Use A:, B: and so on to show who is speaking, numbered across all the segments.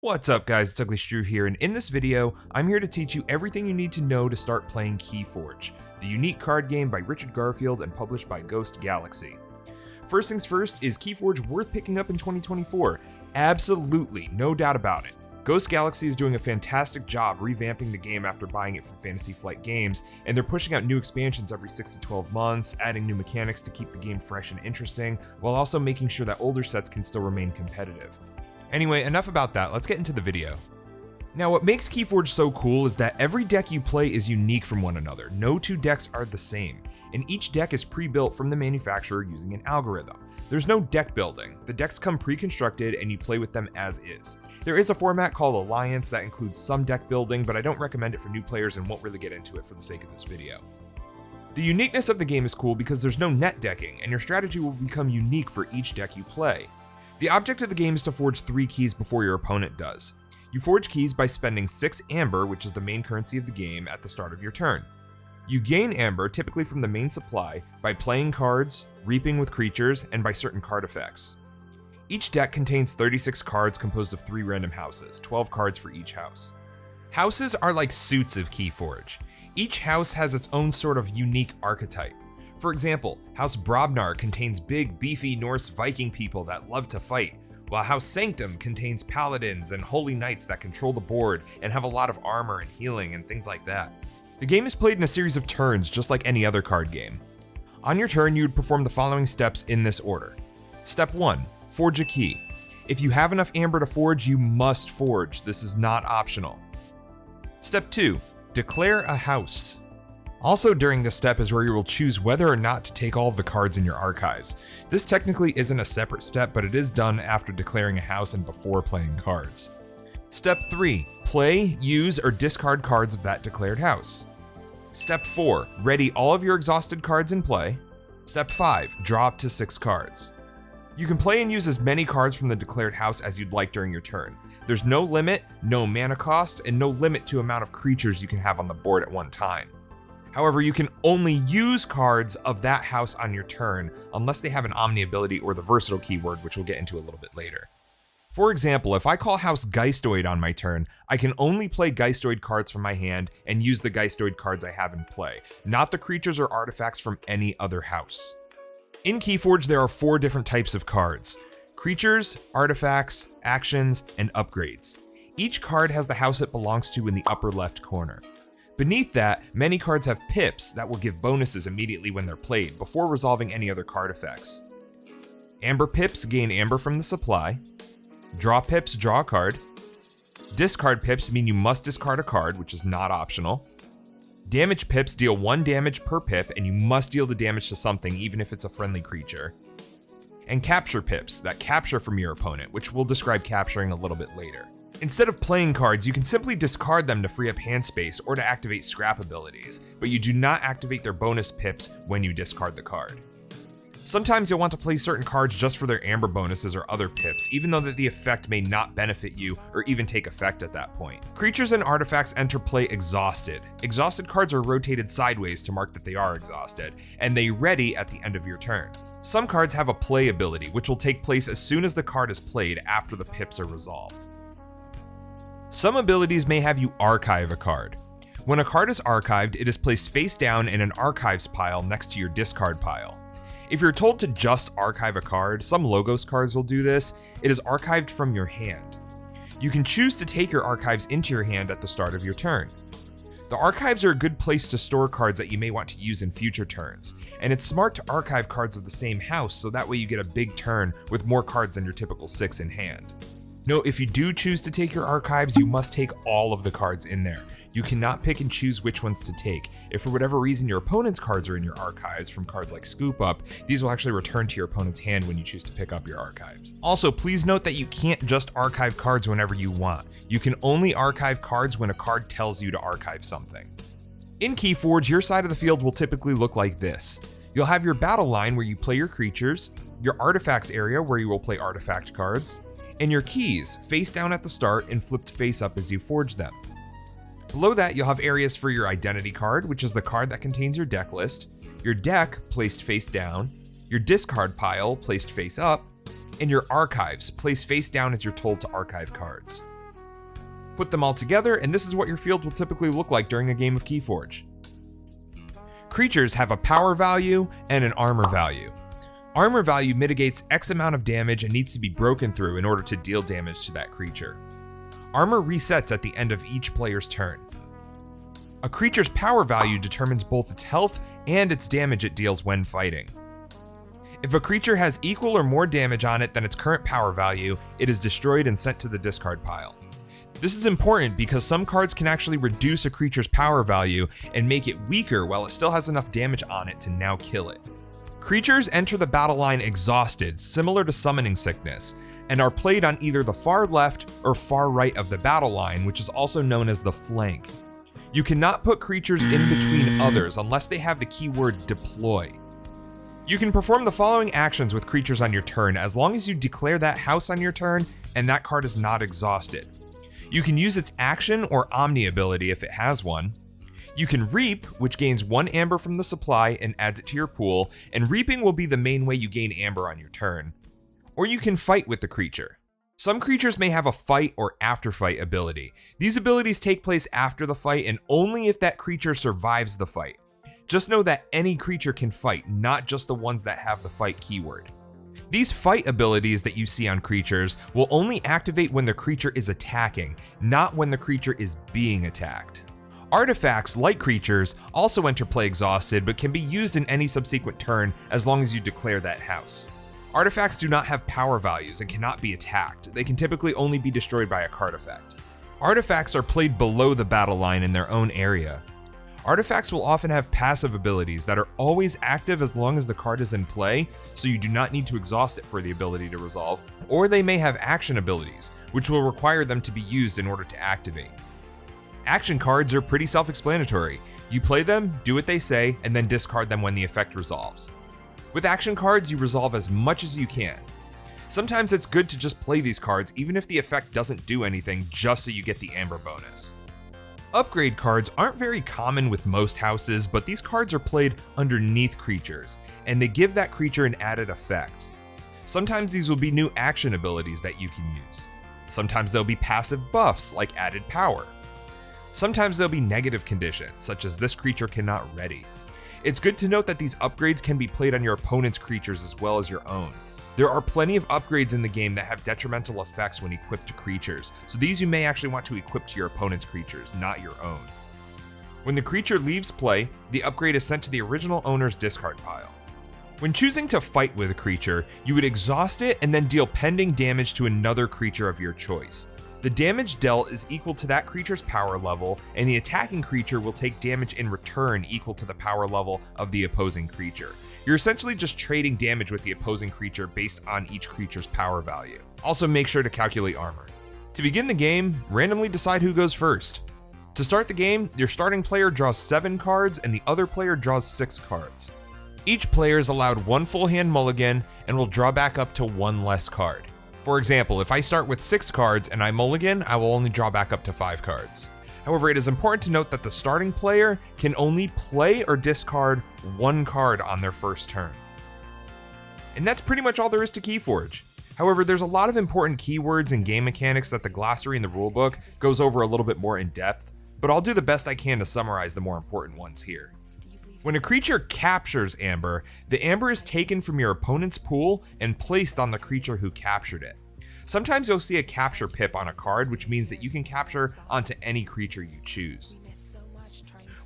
A: What's up guys, it's Ugly here, and in this video, I'm here to teach you everything you need to know to start playing Keyforge, the unique card game by Richard Garfield and published by Ghost Galaxy. First things first, is Keyforge worth picking up in 2024? Absolutely, no doubt about it. Ghost Galaxy is doing a fantastic job revamping the game after buying it from Fantasy Flight Games, and they're pushing out new expansions every 6 to 12 months, adding new mechanics to keep the game fresh and interesting, while also making sure that older sets can still remain competitive. Anyway, enough about that, let's get into the video. Now, what makes Keyforge so cool is that every deck you play is unique from one another. No two decks are the same, and each deck is pre-built from the manufacturer using an algorithm. There's no deck building. The decks come pre-constructed and you play with them as is. There is a format called Alliance that includes some deck building, but I don't recommend it for new players and won't really get into it for the sake of this video. The uniqueness of the game is cool because there's no net decking, and your strategy will become unique for each deck you play. The object of the game is to forge 3 keys before your opponent does. You forge keys by spending 6 amber, which is the main currency of the game, at the start of your turn. You gain amber, typically from the main supply, by playing cards, reaping with creatures, and by certain card effects. Each deck contains 36 cards composed of 3 random houses, 12 cards for each house. Houses are like suits of Keyforge. Each house has its own sort of unique archetype. For example, House Brobnar contains big, beefy Norse Viking people that love to fight, while House Sanctum contains paladins and holy knights that control the board and have a lot of armor and healing and things like that. The game is played in a series of turns, just like any other card game. On your turn, you would perform the following steps in this order. Step 1, forge a key. If you have enough amber to forge, you must forge. This is not optional. Step 2, declare a house. Also during this step is where you will choose whether or not to take all of the cards in your archives. This technically isn't a separate step, but it is done after declaring a house and before playing cards. Step 3, play, use, or discard cards of that declared house. Step 4, ready all of your exhausted cards in play. Step 5, draw up to 6 cards. You can play and use as many cards from the declared house as you'd like during your turn. There's no limit, no mana cost, and no limit to amount of creatures you can have on the board at one time. However, you can only use cards of that house on your turn unless they have an Omni ability or the versatile keyword, which we'll get into a little bit later. For example, if I call House Geistoid on my turn, I can only play Geistoid cards from my hand and use the Geistoid cards I have in play, not the creatures or artifacts from any other house. In Keyforge, there are 4 different types of cards: creatures, artifacts, actions, and upgrades. Each card has the house it belongs to in the upper left corner. Beneath that, many cards have pips that will give bonuses immediately when they're played, before resolving any other card effects. Amber pips gain amber from the supply. Draw pips draw a card. Discard pips mean you must discard a card, which is not optional. Damage pips deal 1 damage per pip, and you must deal the damage to something, even if it's a friendly creature. And capture pips that capture from your opponent, which we'll describe capturing a little bit later. Instead of playing cards, you can simply discard them to free up hand space or to activate scrap abilities, but you do not activate their bonus pips when you discard the card. Sometimes you'll want to play certain cards just for their amber bonuses or other pips, even though the effect may not benefit you or even take effect at that point. Creatures and artifacts enter play exhausted. Exhausted cards are rotated sideways to mark that they are exhausted, and they ready at the end of your turn. Some cards have a play ability, which will take place as soon as the card is played after the pips are resolved. Some abilities may have you archive a card. When a card is archived, it is placed face down in an archives pile next to your discard pile. If you're told to just archive a card, some Logos cards will do this, it is archived from your hand. You can choose to take your archives into your hand at the start of your turn. The archives are a good place to store cards that you may want to use in future turns, and it's smart to archive cards of the same house so that way you get a big turn with more cards than your typical 6 in hand. Note, if you do choose to take your archives, you must take all of the cards in there. You cannot pick and choose which ones to take. If for whatever reason your opponent's cards are in your archives from cards like Scoop Up, these will actually return to your opponent's hand when you choose to pick up your archives. Also, please note that you can't just archive cards whenever you want. You can only archive cards when a card tells you to archive something. In Keyforge, your side of the field will typically look like this. You'll have your battle line where you play your creatures, your artifacts area where you will play artifact cards, and your keys, face down at the start and flipped face up as you forge them. Below that, you'll have areas for your identity card, which is the card that contains your deck list, your deck placed face down, your discard pile placed face up, and your archives placed face down as you're told to archive cards. Put them all together, and this is what your field will typically look like during a game of Keyforge. Creatures have a power value and an armor value. Armor value mitigates X amount of damage and needs to be broken through in order to deal damage to that creature. Armor resets at the end of each player's turn. A creature's power value determines both its health and its damage it deals when fighting. If a creature has equal or more damage on it than its current power value, it is destroyed and sent to the discard pile. This is important because some cards can actually reduce a creature's power value and make it weaker while it still has enough damage on it to now kill it. Creatures enter the battle line exhausted, similar to Summoning Sickness, and are played on either the far left or far right of the battle line, which is also known as the flank. You cannot put creatures in between others unless they have the keyword deploy. You can perform the following actions with creatures on your turn as long as you declare that house on your turn and that card is not exhausted. You can use its action or Omni ability if it has one. You can reap, which gains 1 amber from the supply and adds it to your pool, and reaping will be the main way you gain amber on your turn. Or you can fight with the creature. Some creatures may have a fight or after fight ability. These abilities take place after the fight and only if that creature survives the fight. Just know that any creature can fight, not just the ones that have the fight keyword. These fight abilities that you see on creatures will only activate when the creature is attacking, not when the creature is being attacked. Artifacts, like creatures, also enter play exhausted but can be used in any subsequent turn as long as you declare that house. Artifacts do not have power values and cannot be attacked. They can typically only be destroyed by a card effect. Artifacts are played below the battle line in their own area. Artifacts will often have passive abilities that are always active as long as the card is in play, so you do not need to exhaust it for the ability to resolve, or they may have action abilities, which will require them to be used in order to activate. Action cards are pretty self-explanatory. You play them, do what they say, and then discard them when the effect resolves. With action cards, you resolve as much as you can. Sometimes it's good to just play these cards even if the effect doesn't do anything, just so you get the amber bonus. Upgrade cards aren't very common with most houses, but these cards are played underneath creatures, and they give that creature an added effect. Sometimes these will be new action abilities that you can use. Sometimes they'll be passive buffs, like added power. Sometimes there'll be negative conditions, such as this creature cannot ready. It's good to note that these upgrades can be played on your opponent's creatures as well as your own. There are plenty of upgrades in the game that have detrimental effects when equipped to creatures, so these you may actually want to equip to your opponent's creatures, not your own. When the creature leaves play, the upgrade is sent to the original owner's discard pile. When choosing to fight with a creature, you would exhaust it and then deal pending damage to another creature of your choice. The damage dealt is equal to that creature's power level, and the attacking creature will take damage in return equal to the power level of the opposing creature. You're essentially just trading damage with the opposing creature based on each creature's power value. Also, make sure to calculate armor. To begin the game, randomly decide who goes first. To start the game, your starting player draws 7 cards and the other player draws 6 cards. Each player is allowed 1 full hand mulligan and will draw back up to 1 less card. For example, if I start with 6 cards and I mulligan, I will only draw back up to 5 cards. However, it is important to note that the starting player can only play or discard 1 card on their first turn. And that's pretty much all there is to Keyforge. However, there's a lot of important keywords and game mechanics that the glossary in the rulebook goes over a little bit more in depth, but I'll do the best I can to summarize the more important ones here. When a creature captures amber, the amber is taken from your opponent's pool and placed on the creature who captured it. Sometimes you'll see a capture pip on a card, which means that you can capture onto any creature you choose.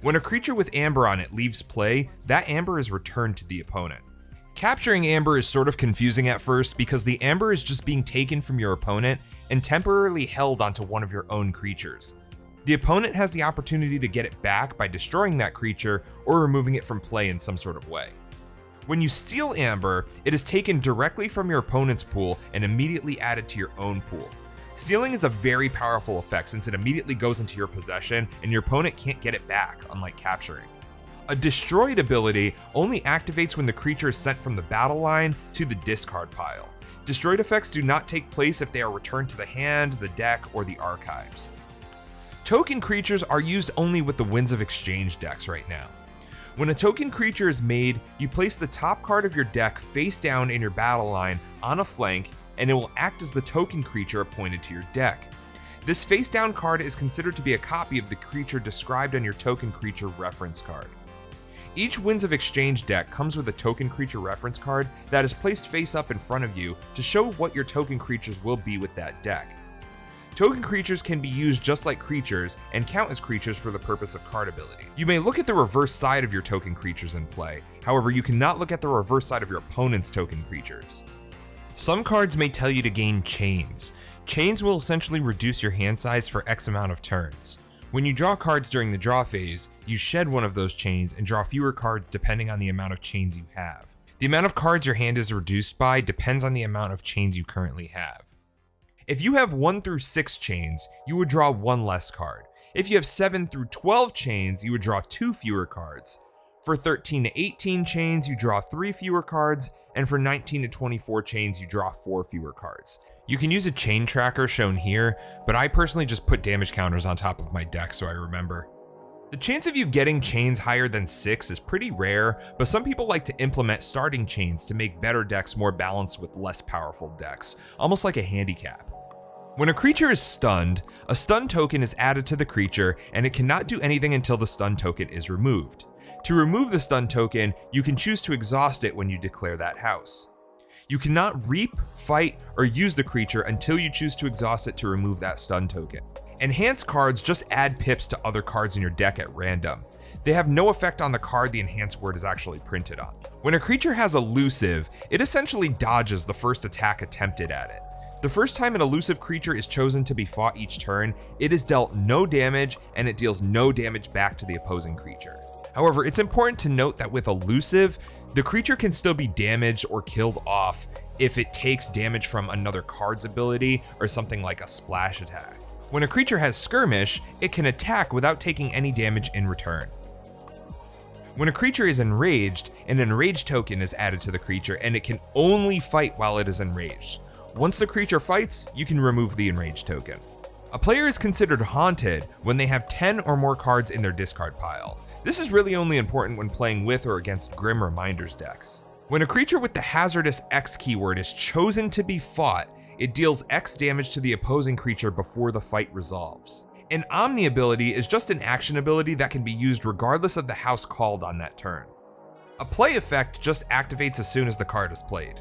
A: When a creature with amber on it leaves play, that amber is returned to the opponent. Capturing amber is sort of confusing at first because the amber is just being taken from your opponent and temporarily held onto one of your own creatures. The opponent has the opportunity to get it back by destroying that creature or removing it from play in some sort of way. When you steal amber, it is taken directly from your opponent's pool and immediately added to your own pool. Stealing is a very powerful effect since it immediately goes into your possession and your opponent can't get it back, unlike capturing. A destroyed ability only activates when the creature is sent from the battle line to the discard pile. Destroyed effects do not take place if they are returned to the hand, the deck, or the archives. Token creatures are used only with the Winds of Exchange decks right now. When a token creature is made, you place the top card of your deck face down in your battle line on a flank, and it will act as the token creature appointed to your deck. This face-down card is considered to be a copy of the creature described on your token creature reference card. Each Winds of Exchange deck comes with a token creature reference card that is placed face up in front of you to show what your token creatures will be with that deck. Token creatures can be used just like creatures and count as creatures for the purpose of card ability. You may look at the reverse side of your token creatures in play, however you cannot look at the reverse side of your opponent's token creatures. Some cards may tell you to gain chains. Chains will essentially reduce your hand size for X amount of turns. When you draw cards during the draw phase, you shed one of those chains and draw fewer cards depending on the amount of chains you have. The amount of cards your hand is reduced by depends on the amount of chains you currently have. If you have 1 through 6 chains, you would draw 1 less card. If you have 7 through 12 chains, you would draw 2 fewer cards. For 13 to 18 chains, you draw 3 fewer cards, and for 19 to 24 chains, you draw 4 fewer cards. You can use a chain tracker shown here, but I personally just put damage counters on top of my deck so I remember. The chance of you getting chains higher than 6 is pretty rare, but some people like to implement starting chains to make better decks more balanced with less powerful decks, almost like a handicap. When a creature is stunned, a stun token is added to the creature and it cannot do anything until the stun token is removed. To remove the stun token, you can choose to exhaust it when you declare that house. You cannot reap, fight, or use the creature until you choose to exhaust it to remove that stun token. Enhanced cards just add pips to other cards in your deck at random. They have no effect on the card the enhanced word is actually printed on. When a creature has elusive, it essentially dodges the first attack attempted at it. The first time an elusive creature is chosen to be fought each turn, it is dealt no damage and it deals no damage back to the opposing creature. However, it's important to note that with elusive, the creature can still be damaged or killed off if it takes damage from another card's ability or something like a splash attack. When a creature has skirmish, it can attack without taking any damage in return. When a creature is enraged, an enraged token is added to the creature and it can only fight while it is enraged. Once the creature fights, you can remove the enraged token. A player is considered haunted when they have 10 or more cards in their discard pile. This is really only important when playing with or against Grim Reminders decks. When a creature with the hazardous X keyword is chosen to be fought, it deals X damage to the opposing creature before the fight resolves. An Omni ability is just an action ability that can be used regardless of the house called on that turn. A play effect just activates as soon as the card is played.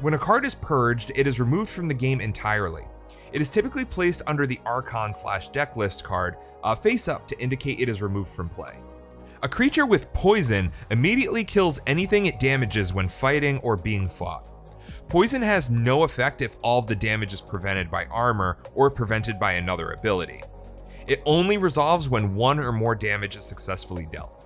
A: When a card is purged, it is removed from the game entirely. It is typically placed under the Archon/deck list card face up to indicate it is removed from play. A creature with poison immediately kills anything it damages when fighting or being fought. Poison has no effect if all of the damage is prevented by armor or prevented by another ability. It only resolves when 1 or more damage is successfully dealt.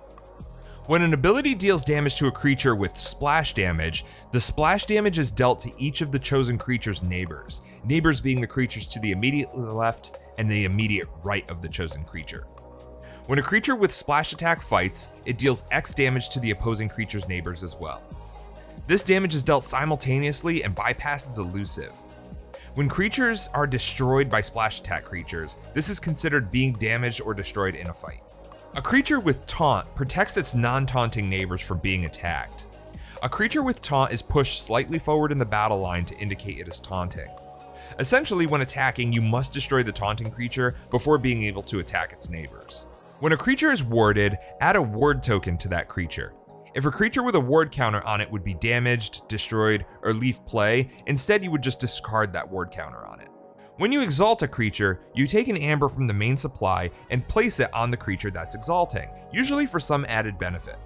A: When an ability deals damage to a creature with splash damage, the splash damage is dealt to each of the chosen creature's neighbors, neighbors being the creatures to the immediate left and the immediate right of the chosen creature. When a creature with splash attack fights, it deals X damage to the opposing creature's neighbors as well. This damage is dealt simultaneously and bypasses elusive. When creatures are destroyed by splash attack creatures, this is considered being damaged or destroyed in a fight. A creature with taunt protects its non-taunting neighbors from being attacked. A creature with taunt is pushed slightly forward in the battle line to indicate it is taunting. Essentially, when attacking, you must destroy the taunting creature before being able to attack its neighbors. When a creature is warded, add a ward token to that creature. If a creature with a ward counter on it would be damaged, destroyed, or leave play, instead you would just discard that ward counter on it. When you exalt a creature, you take an amber from the main supply and place it on the creature that's exalting, usually for some added benefit.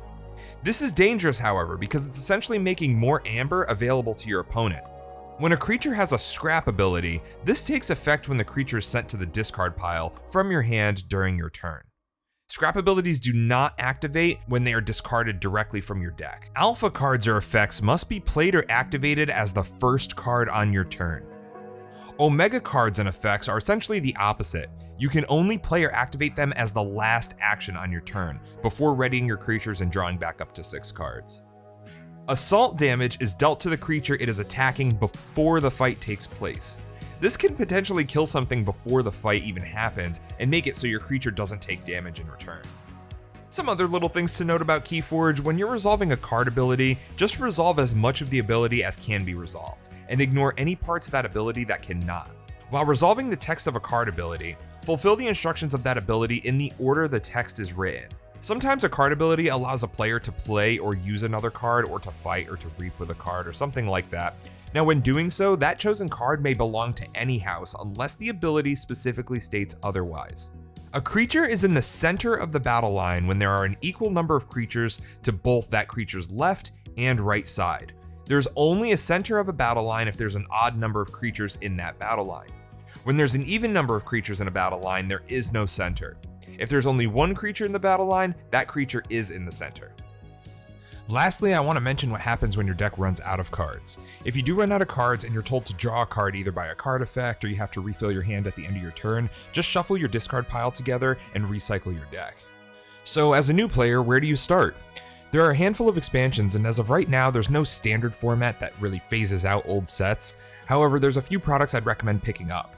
A: This is dangerous, however, because it's essentially making more amber available to your opponent. When a creature has a scrap ability, this takes effect when the creature is sent to the discard pile from your hand during your turn. Scrap abilities do not activate when they are discarded directly from your deck. Alpha cards or effects must be played or activated as the first card on your turn. Omega cards and effects are essentially the opposite. You can only play or activate them as the last action on your turn, before readying your creatures and drawing back up to 6 cards. Assault damage is dealt to the creature it is attacking before the fight takes place. This can potentially kill something before the fight even happens and make it so your creature doesn't take damage in return. Some other little things to note about Keyforge: when you're resolving a card ability, just resolve as much of the ability as can be resolved, and ignore any parts of that ability that cannot. While resolving the text of a card ability, fulfill the instructions of that ability in the order the text is written. Sometimes a card ability allows a player to play or use another card, or to fight or to reap with a card, or something like that. Now, when doing so, that chosen card may belong to any house unless the ability specifically states otherwise. A creature is in the center of the battle line when there are an equal number of creatures to both that creature's left and right side. There's only a center of a battle line if there's an odd number of creatures in that battle line. When there's an even number of creatures in a battle line, there is no center. If there's only one creature in the battle line, that creature is in the center. Lastly, I want to mention what happens when your deck runs out of cards. If you do run out of cards and you're told to draw a card either by a card effect or you have to refill your hand at the end of your turn, just shuffle your discard pile together and recycle your deck. So as a new player, where do you start? There are a handful of expansions, and as of right now, there's no standard format that really phases out old sets. However, there's a few products I'd recommend picking up.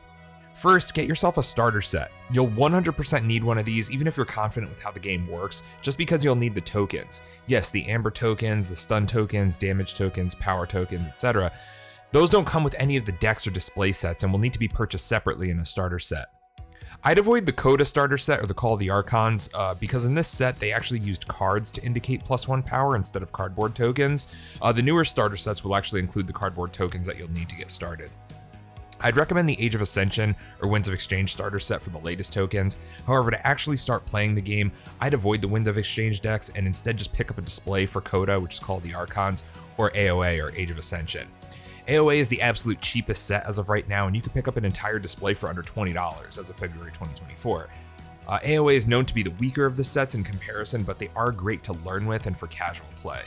A: First, get yourself a starter set. You'll 100% need one of these even if you're confident with how the game works, just because you'll need the tokens. Yes, the amber tokens, the stun tokens, damage tokens, power tokens, etc. Those don't come with any of the decks or display sets and will need to be purchased separately in a starter set. I'd avoid the Coda starter set or the Call of the Archons because in this set they actually used cards to indicate +1 power instead of cardboard tokens. The newer starter sets will actually include the cardboard tokens that you'll need to get started. I'd recommend the Age of Ascension or Winds of Exchange starter set for the latest tokens. However, to actually start playing the game, I'd avoid the Winds of Exchange decks and instead just pick up a display for Coda, which is called the Archons, or AOA or Age of Ascension. AOA is the absolute cheapest set as of right now, and you can pick up an entire display for under $20 as of February 2024. AOA is known to be the weaker of the sets in comparison, but they are great to learn with and for casual play.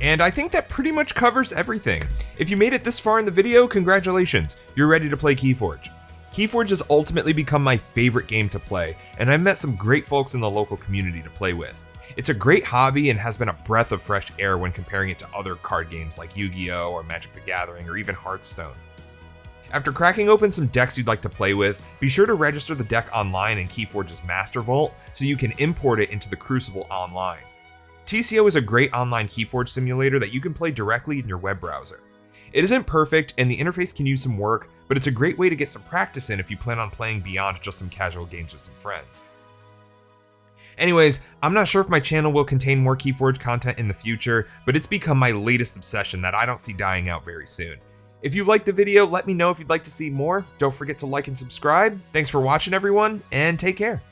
A: And I think that pretty much covers everything. If you made it this far in the video, congratulations, you're ready to play Keyforge. Keyforge has ultimately become my favorite game to play, and I've met some great folks in the local community to play with. It's a great hobby and has been a breath of fresh air when comparing it to other card games like Yu-Gi-Oh! Or Magic the Gathering or even Hearthstone. After cracking open some decks you'd like to play with, be sure to register the deck online in Keyforge's Master Vault so you can import it into the Crucible online. TCO is a great online Keyforge simulator that you can play directly in your web browser. It isn't perfect and the interface can use some work, but it's a great way to get some practice in if you plan on playing beyond just some casual games with some friends. Anyways, I'm not sure if my channel will contain more Keyforge content in the future, but it's become my latest obsession that I don't see dying out very soon. If you liked the video, let me know if you'd like to see more. Don't forget to like and subscribe. Thanks for watching everyone, and take care.